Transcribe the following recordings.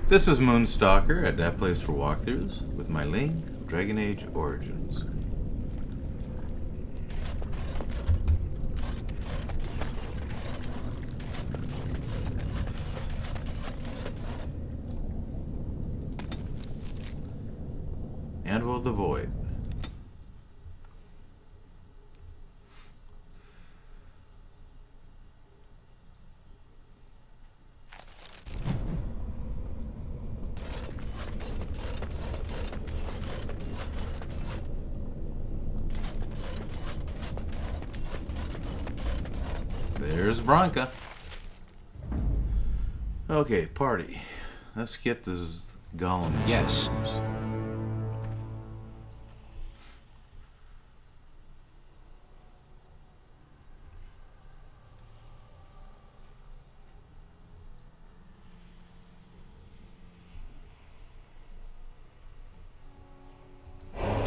This is Moonstalker at that place for walkthroughs with MaiLing, Dragon Age Origins. Anvil of the Void. There's Bronca. Okay, party. Let's get this golem. Yes.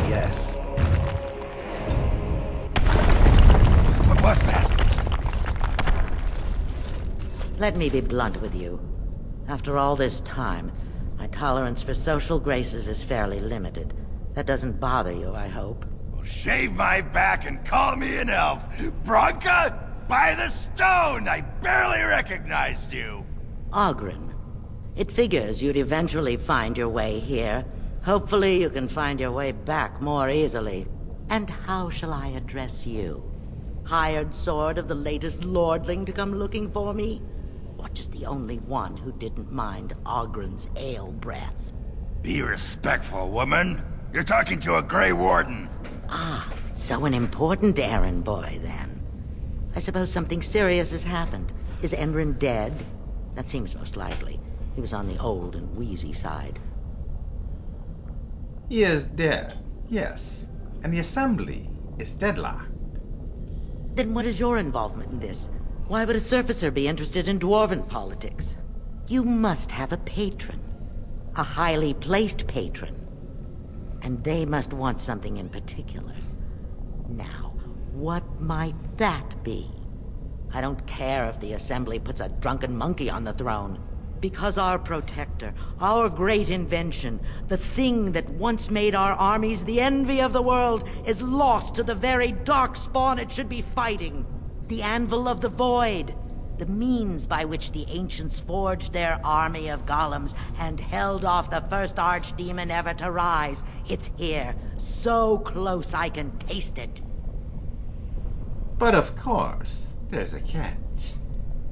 Yes. What was that? Let me be blunt with you. After all this time, my tolerance for social graces is fairly limited. That doesn't bother you, I hope. Well, shave my back and call me an elf. Bronca, by the stone! I barely recognized you. Ogren. It figures you'd eventually find your way here. Hopefully you can find your way back more easily. And how shall I address you? Hired sword of the latest lordling to come looking for me? Or just the only one who didn't mind Ogren's ale breath? Be respectful, woman. You're talking to a Grey Warden. Ah, so an important errand boy, then. I suppose something serious has happened. Is Enrin dead? That seems most likely. He was on the old and wheezy side. He is dead, yes. And the assembly is deadlocked. Then what is your involvement in this? Why would a surfacer be interested in dwarven politics? You must have a patron. A highly placed patron. And they must want something in particular. Now, what might that be? I don't care if the Assembly puts a drunken monkey on the throne. Because our protector, our great invention, the thing that once made our armies the envy of the world, is lost to the very Darkspawn it should be fighting. The Anvil of the Void. The means by which the ancients forged their army of golems and held off the first archdemon ever to rise. It's here, so close I can taste it. But of course, there's a catch.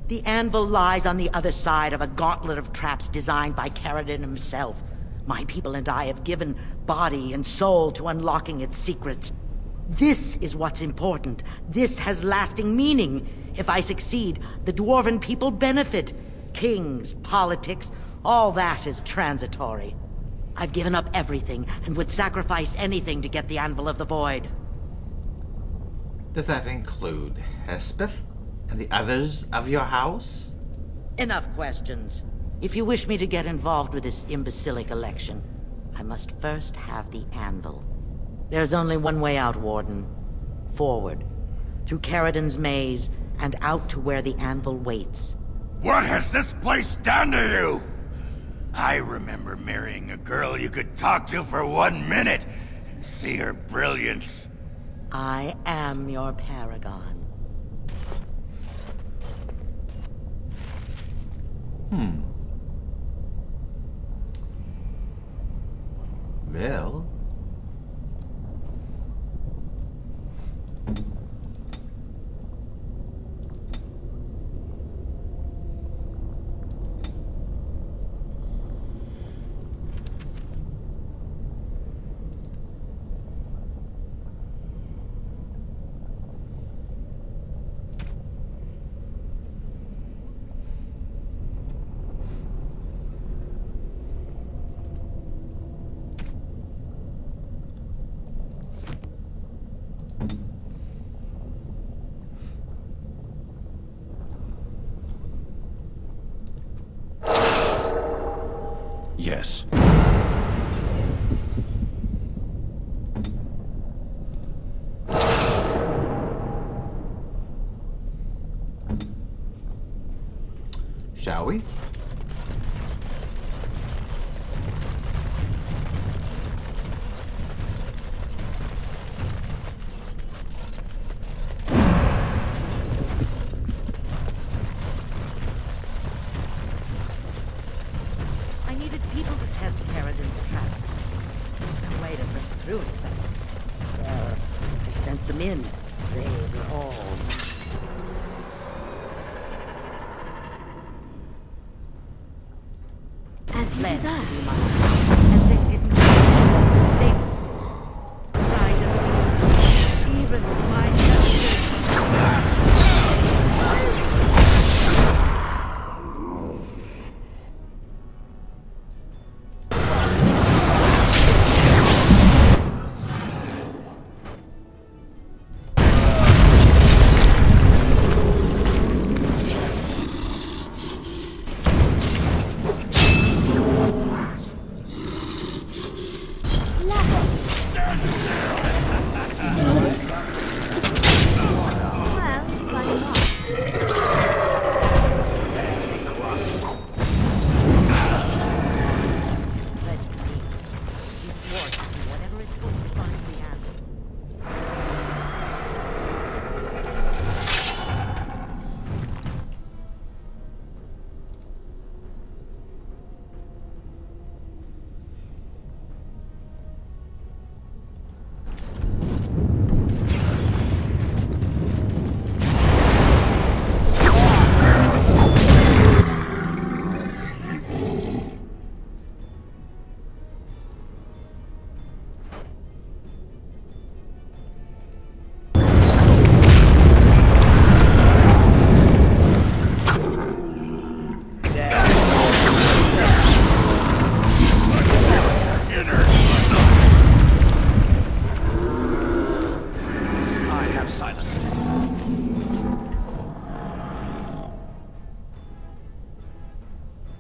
The anvil lies on the other side of a gauntlet of traps designed by Paragon himself. My people and I have given body and soul to unlocking its secrets. This is what's important. This has lasting meaning. If I succeed, the dwarven people benefit. Kings, politics, all that is transitory. I've given up everything and would sacrifice anything to get the Anvil of the Void. Does that include Hespeth and the others of your house? Enough questions. If you wish me to get involved with this imbecilic election, I must first have the Anvil. There's only one way out, Warden. Forward. Through Caridon's maze, and out to where the Anvil waits. What has this place done to you? I remember marrying a girl you could talk to for 1 minute and see her brilliance. I am your Paragon. Well... Yes. Shall we? People to test Paragon's traps. There's no way to break through it, but... Well, I sent them in. They were all... As you deserve. And they didn't... They... lied to me. Even my elders.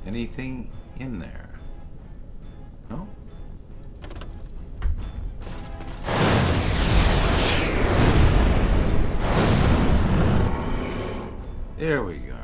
Anything in there? No? There we go.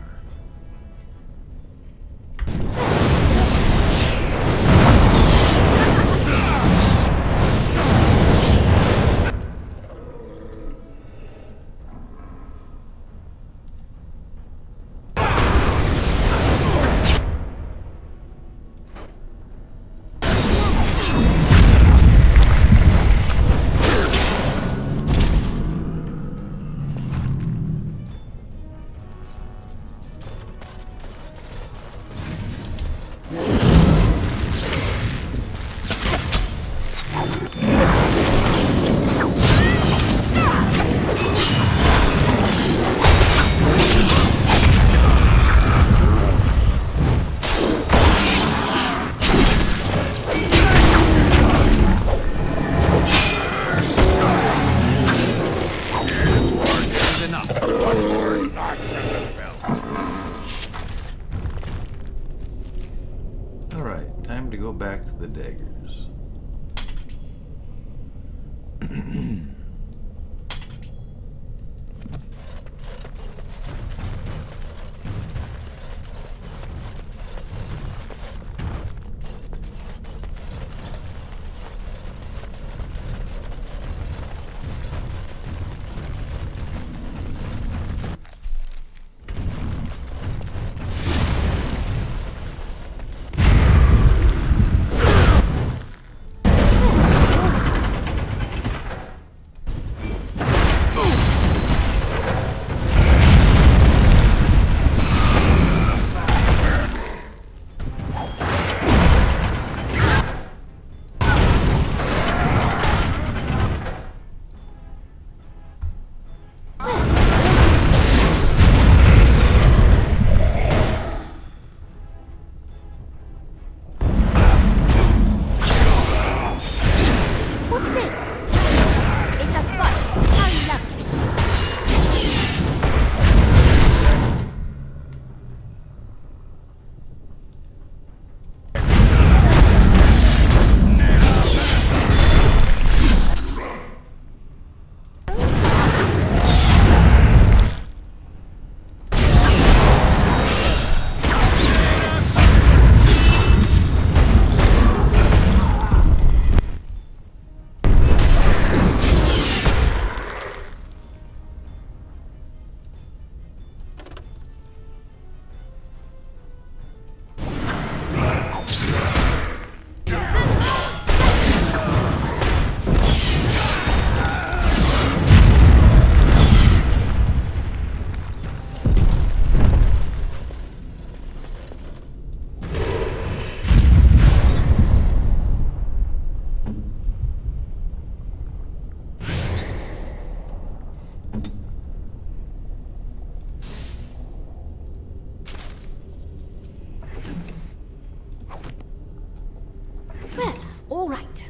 Alright, time to go back to the daggers. All right.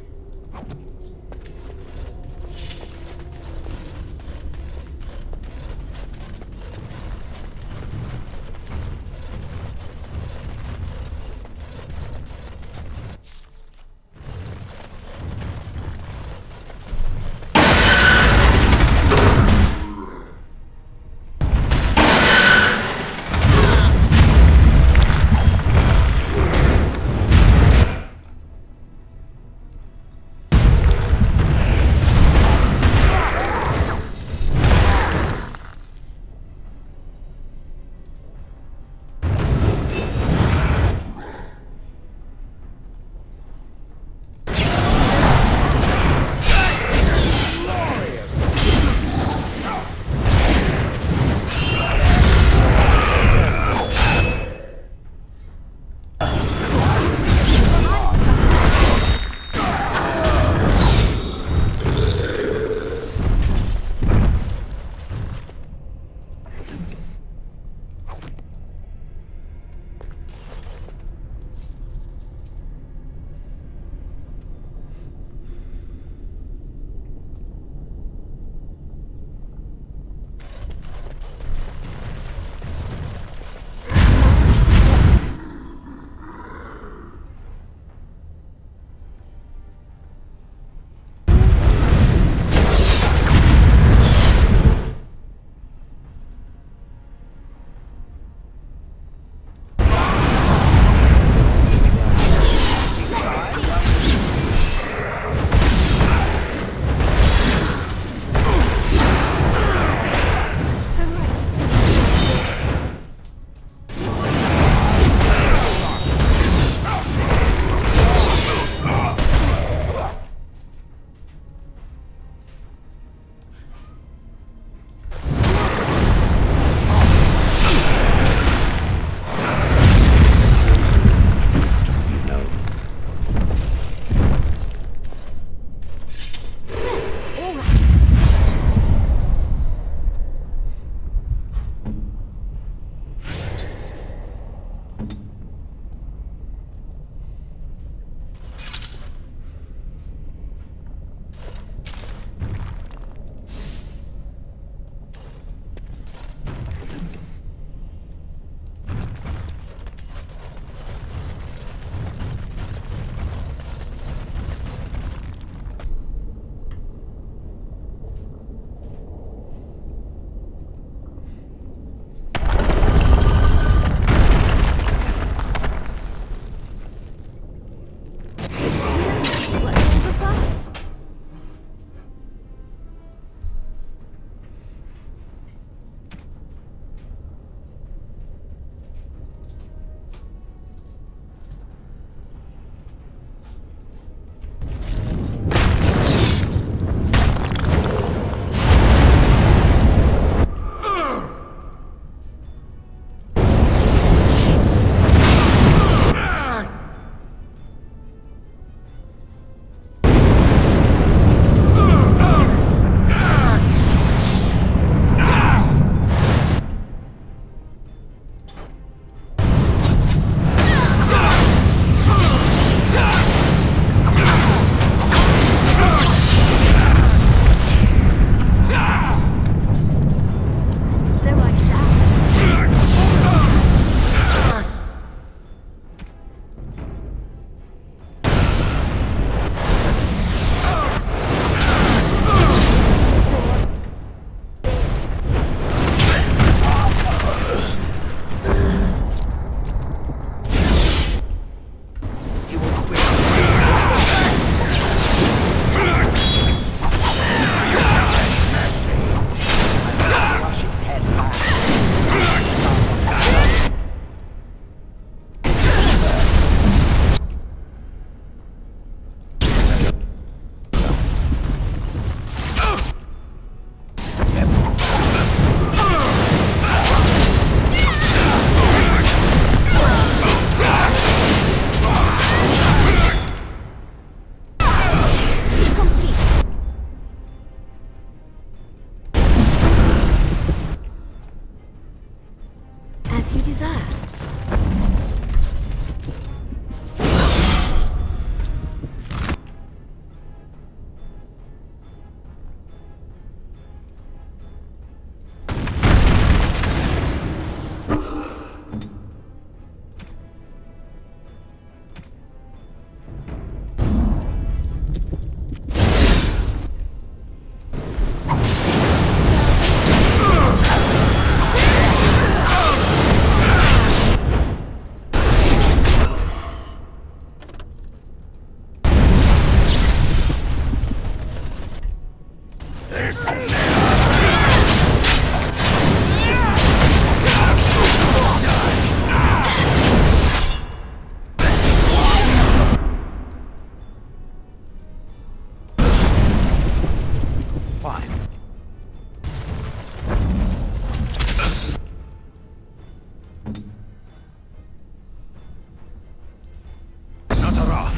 Atara!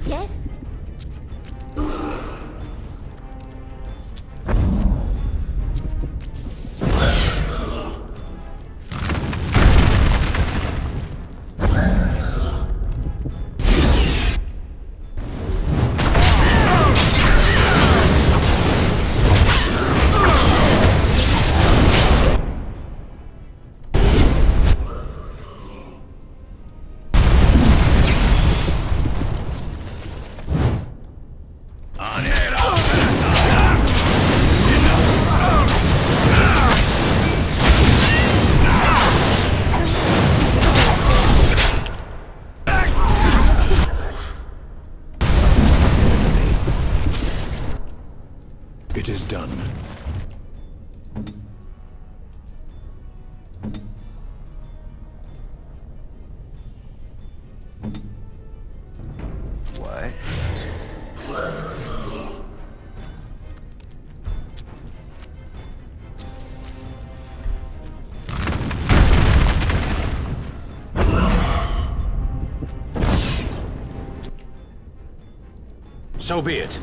Yes? It is done. What? So be it.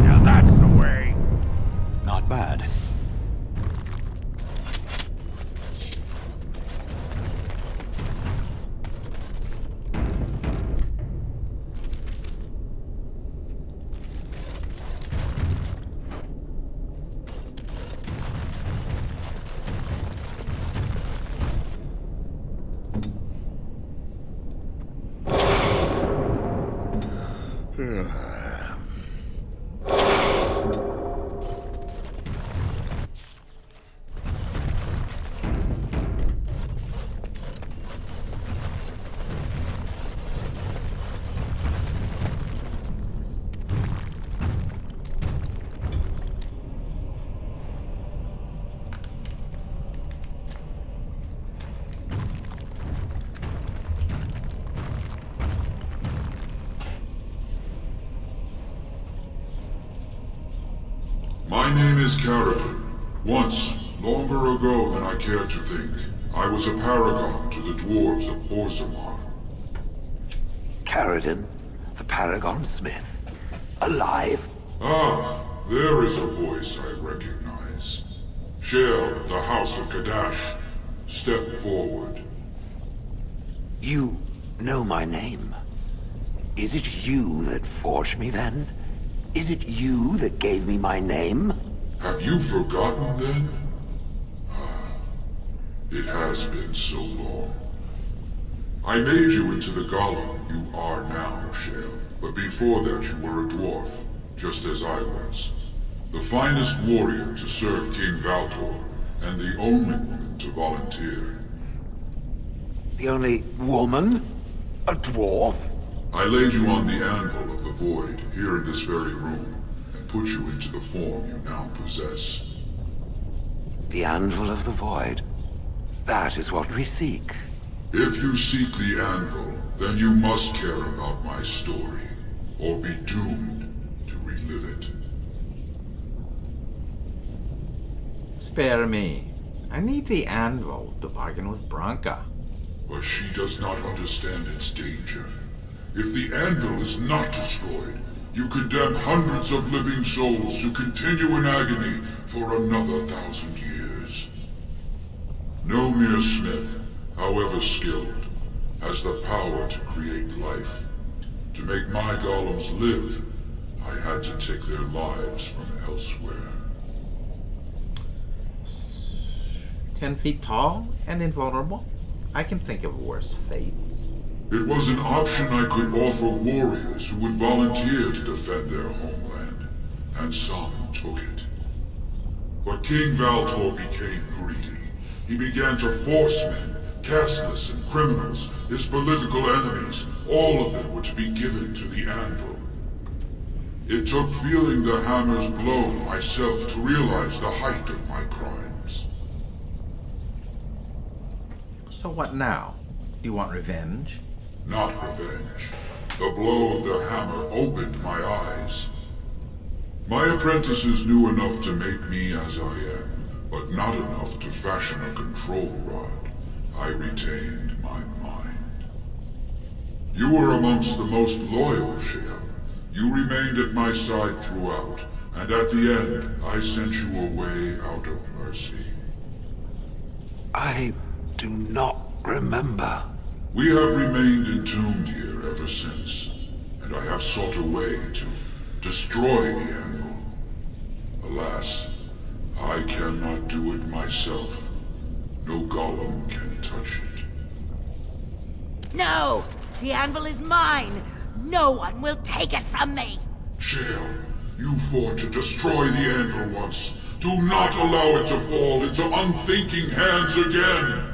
Now that's the way. Not bad. My name is Paragon. Once, longer ago than I care to think, I was a paragon to the dwarves of Orzammar. Paragon, the Paragon Smith. Alive? Ah, there is a voice I recognize. Shale of the House of Kadash. Step forward. You know my name. Is it you that forged me then? Is it you that gave me my name? Have you forgotten then? Ah, it has been so long. I made you into the golem you are now, Shale. But before that you were a dwarf, just as I was. The finest warrior to serve King Valtor, and the only woman to volunteer. The only woman? A dwarf? I laid you on the anvil of the void, here in this very room, and put you into the form you now possess. The anvil of the void. That is what we seek. If you seek the anvil, then you must care about my story, or be doomed to relive it. Spare me. I need the anvil to bargain with Branka. But she does not understand its danger. If the anvil is not destroyed, you condemn hundreds of living souls to continue in agony for another 1,000 years. No mere smith, however skilled, has the power to create life. To make my golems live, I had to take their lives from elsewhere. 10 feet tall and invulnerable? I can think of worse fates. It was an option I could offer warriors who would volunteer to defend their homeland, and some took it. But King Valtor became greedy. He began to force men, casteless and criminals, his political enemies, all of them were to be given to the anvil. It took feeling the hammer's blow myself to realize the height of my crimes. So what now? Do you want revenge? Not revenge. The blow of the hammer opened my eyes. My apprentices knew enough to make me as I am, but not enough to fashion a control rod. I retained my mind. You were amongst the most loyal, Shea. You remained at my side throughout, and at the end, I sent you away out of mercy. I do not remember. We have remained entombed here ever since, and I have sought a way to destroy the anvil. Alas, I cannot do it myself. No golem can touch it. No! The anvil is mine! No one will take it from me! Shale, you fought to destroy the anvil once. Do not allow it to fall into unthinking hands again!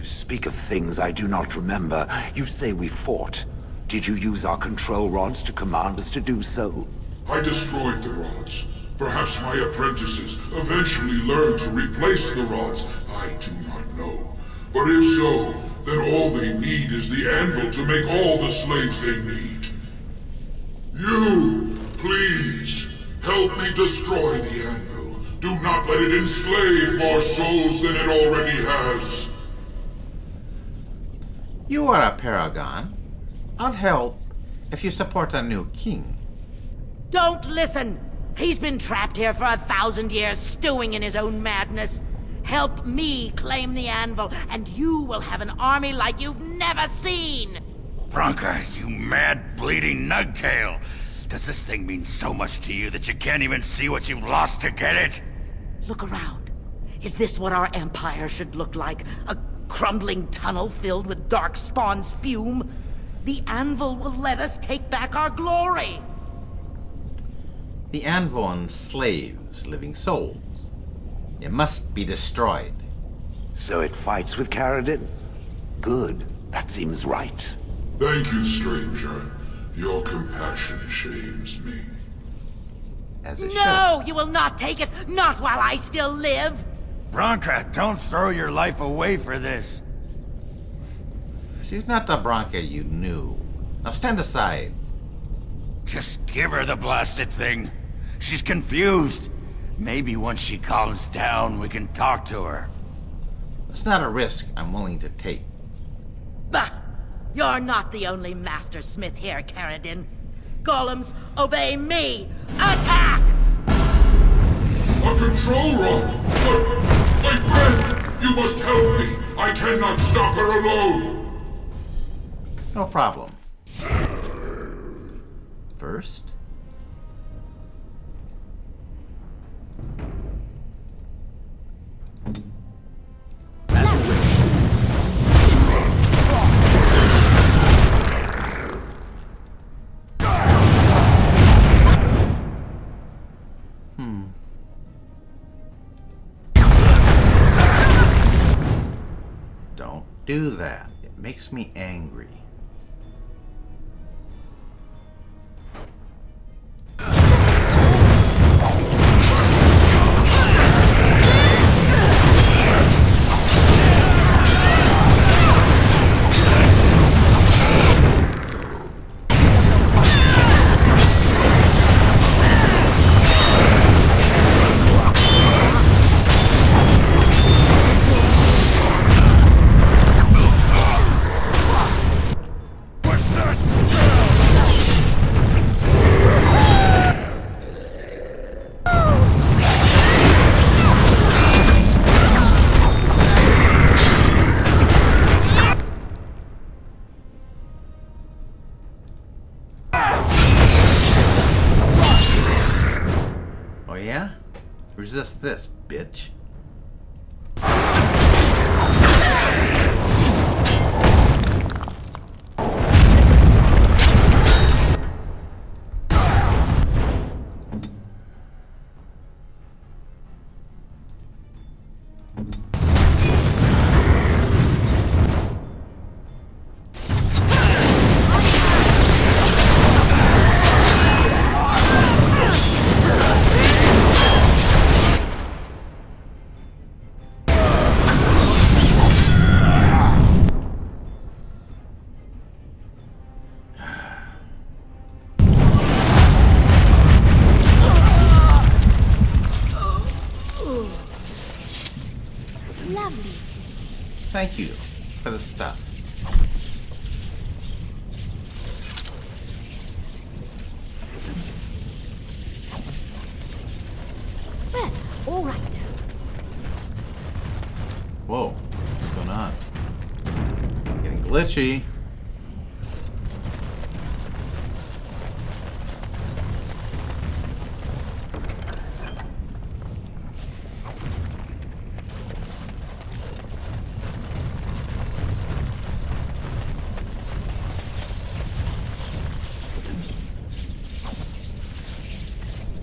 You speak of things I do not remember. You say we fought. Did you use our control rods to command us to do so? I destroyed the rods. Perhaps my apprentices eventually learned to replace the rods. I do not know. But if so, then all they need is the anvil to make all the slaves they need. You, please, help me destroy the anvil. Do not let it enslave more souls than it already has. You are a Paragon. I'll help if you support a new king. Don't listen! He's been trapped here for 1,000 years, stewing in his own madness. Help me claim the anvil, and you will have an army like you've never seen! Bronca, you mad, bleeding nugtail! Does this thing mean so much to you that you can't even see what you've lost to get it? Look around. Is this what our empire should look like? A crumbling tunnel filled with Darkspawn spume? The anvil will let us take back our glory! The anvil enslaves living souls. It must be destroyed. So it fights with Paragon? Good. That seems right. Thank you, stranger. Your compassion shames me. As it No! You will not take it! Not while I still live! Bronca, don't throw your life away for this. should. She's not the Bronca you knew. Now stand aside. Just give her the blasted thing. She's confused. Maybe once she calms down, we can talk to her. It's not a risk I'm willing to take. Bah! You're not the only master smith here, Paragon. Golems, obey me! Attack! A control rod! But, my friend, you must help me! I cannot stop her alone! No problem. First... Don't do that. It makes me angry. Oh yeah? Resist this, bitch. Lovely. Thank you for the stuff. Well, all right. Whoa, what's going on? Getting glitchy.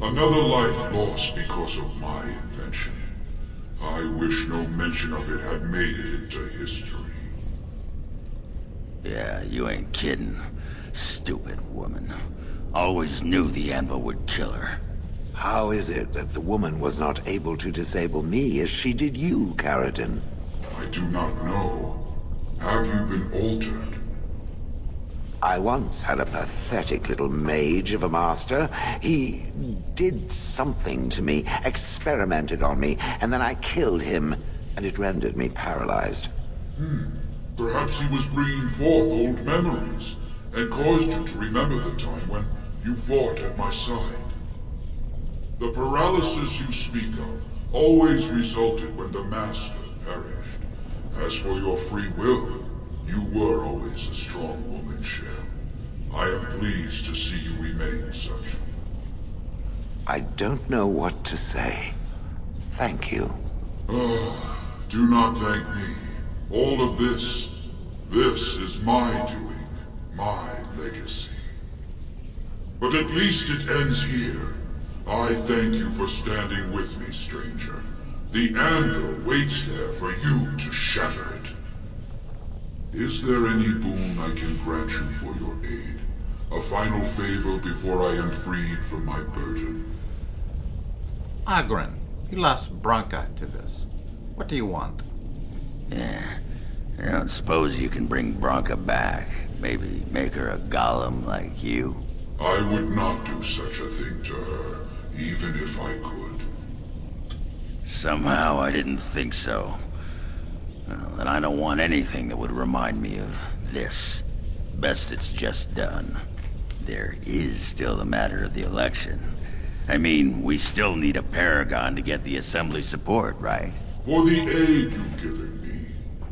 Another life lost because of my invention. I wish no mention of it had made it into history. Yeah, you ain't kidding. Stupid woman. Always knew the anvil would kill her. How is it that the woman was not able to disable me as she did you, Paragon? I do not know. Have you been altered? I once had a pathetic little mage of a master. He did something to me, experimented on me, and then I killed him, and it rendered me paralyzed. Perhaps he was bringing forth old memories, and caused you to remember the time when you fought at my side. The paralysis you speak of always resulted when the Master perished. As for your free will, you were always a strong woman, Shell. I am pleased to see you remain such. I don't know what to say. Thank you. Do not thank me. All of this is my doing, my legacy. But at least it ends here. I thank you for standing with me, stranger. The anvil waits there for you to shatter it. Is there any boon I can grant you for your aid? A final favor before I am freed from my burden? Agron, you lost Bronca to this. What do you want? Yeah. I don't suppose you can bring Bronca back. Maybe make her a golem like you. I would not do such a thing to her, even if I could. Somehow I didn't think so. Well, and I don't want anything that would remind me of this. Best it's just done. There is still the matter of the election. I mean, we still need a Paragon to get the Assembly support, right? For the aid you've given me,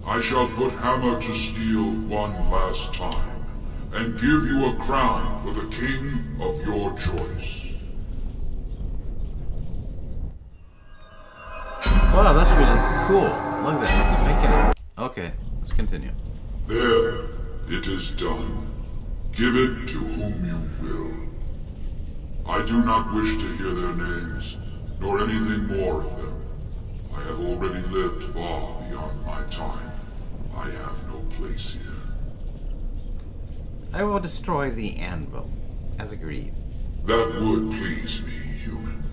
I shall put hammer to steel one last time, and give you a crown for the king of your choice. Wow, that's really cool. Look at that, he's making it. Okay, let's continue. There, it is done. Give it to whom you will. I do not wish to hear their names, nor anything more of them. I have already lived far beyond my time. I have no place here. I will destroy the anvil, as agreed. That would please me, human.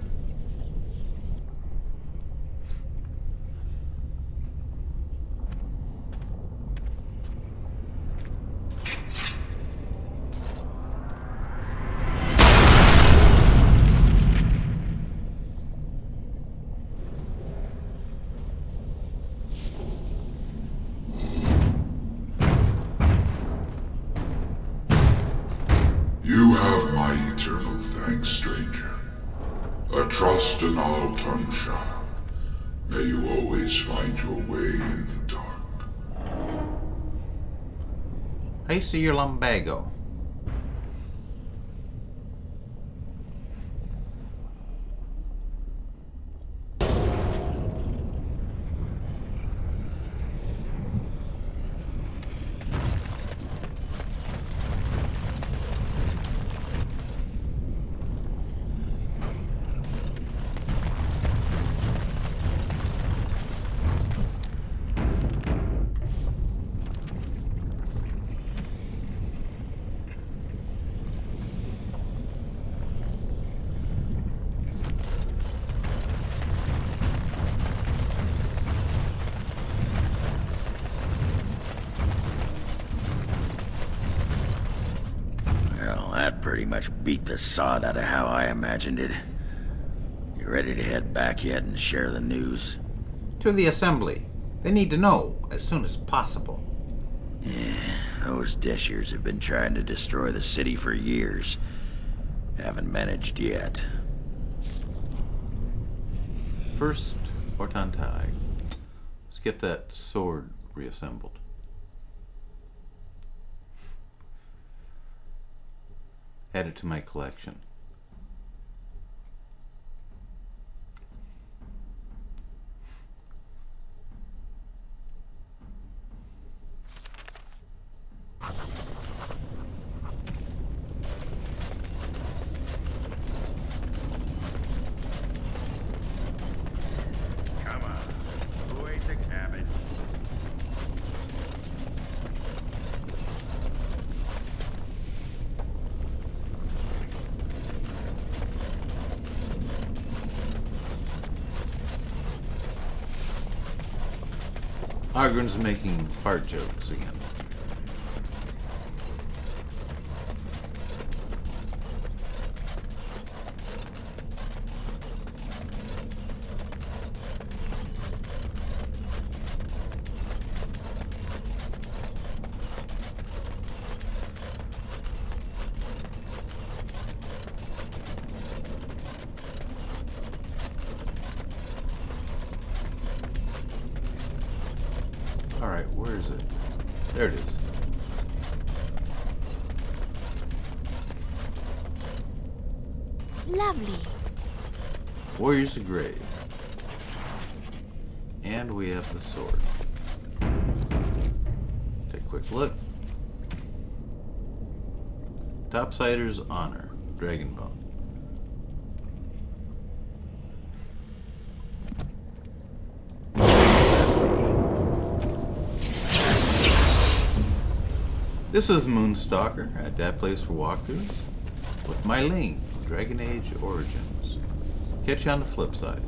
You have my eternal thanks, stranger. A trust and all tongue child. May you always find your way in the dark. I see your lumbago. That pretty much beat the sod out of how I imagined it. You ready to head back yet and share the news? To the assembly. They need to know as soon as possible. Yeah, those Deshirs have been trying to destroy the city for years. Haven't managed yet. First, Ortantai. Let's get that sword reassembled. Add it to my collection. Come on. Who ate the cabbage? Argren's making fart jokes again. Alright, where is it? There it is. Lovely. Warriors of Grave. And we have the sword. Take a quick look. Topsider's Honor. Dragonbone. This is Moonstalker at that place for walkthroughs with MaiLing, Dragon Age Origins. Catch you on the flip side.